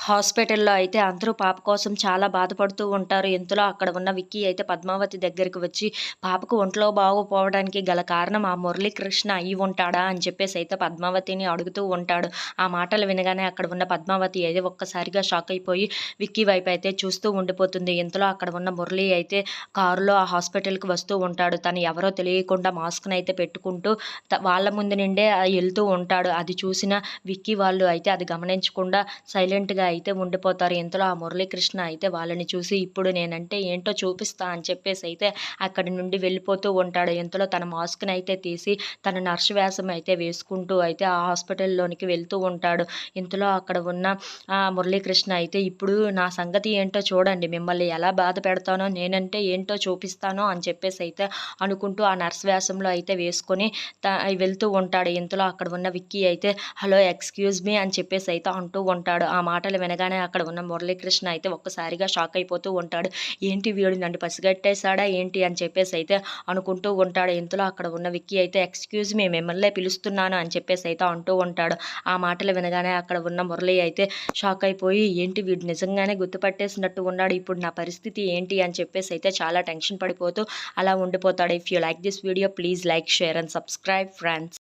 హాస్పిటల్‌లో అయితే అందరూ పాప కోసం చాలా బాధపడుతూ ఉంటారు. ఇంతలో అక్కడ ఉన్న విక్కీ అయితే పద్మావతి దగ్గరికి వచ్చి, పాపకు ఒంట్లో బాగోపోవడానికి గల కారణం ఆ మురళీకృష్ణ అయ్యి ఉంటాడా? అని చెప్పేసైతే పద్మావతిని అడుగుతూ ఉంటాడు. ఆ మాటలు వినగానే అక్కడ ఉన్న పద్మావతి అయితే ఒక్కసారిగా షాక్ అయిపోయి విక్కీ వైపయితే చూస్తూ ఉండిపోతుంది. ఇంతలో అక్కడ ఉన్న మురళి అయితే కారులో ఆ హాస్పిటల్‌కి వస్తూ ఉంటాడు. తను ఎవరో తెలియకుండా మాస్క్‌నయితే పెట్టుకుంటూ వాళ్ళ ముందు నుండే ఎళ్తూ ఉంటాడు. అది చూసిన విక్కీ వాళ్ళు అయితే అది గమనించకుండా సైలెంట్‌గా అయితే ఉండిపోతారు. ఇంతలో ఆ మురళీకృష్ణ అయితే వాళ్ళని చూసి ఇప్పుడు నేనంటే ఏంటో చూపిస్తా అని చెప్పేసైతే అక్కడి నుండి వెళ్ళిపోతూ ఉంటాడు. ఇంతలో తన మాస్క్‌నయితే తీసి తన నర్స్ వేషం అయితే వేసుకుంటూ అయితే ఆ హాస్పిటల్‌లోనికి వెళ్తూ ఉంటాడు. ఇంతలో అక్కడ ఉన్న మురళీకృష్ణ అయితే ఇప్పుడు నా సంగతి ఏంటో చూడండి. మిమ్మల్ని ఎలా బాధ పెడతానో, నేనంటే ఏంటో చూపిస్తానో అని చెప్పేసైతే అనుకుంటూ ఆ నర్స్ వేషంలో అయితే వేసుకొని త వెళ్తూ ఉంటాడు. ఇంతలో అక్కడ ఉన్న విక్కీ అయితే హలో! ఎక్స్‌క్యూజ్ మీ అని చెప్పేసైతే అంటూ ఉంటాడు. ఆ మాటలు వినగానే అక్కడ ఉన్న మురళీకృష్ణ అయితే ఒక్కసారిగా షాక్ అయిపోతూ ఉంటాడు. ఏంటి వీడు నన్ను పసిగట్టేసాడా ఏంటి అని చెప్పేసైతే అనుకుంటూ ఉంటాడు. ఇంతలో అక్కడ ఉన్న విక్కీ అయితే ఎక్స్‌క్యూజ్ మీ మిమ్మల్నే పిలుస్తున్నాను అని చెప్పేసైతే అంటూ ఉంటాడు. ఆ మాటలు వినగానే అక్కడ ఉన్న మురళి అయితే షాక్ అయిపోయి ఏంటి వీడు నిజంగానే గుర్తుపట్టేసినట్టు ఉన్నాడు. ఇప్పుడు నా పరిస్థితి ఏంటి అని చెప్పేసైతే చాలా టెన్షన్ పడిపోతూ అలా ఉండిపోతాడు. If you like this video please like, share and subscribe friends.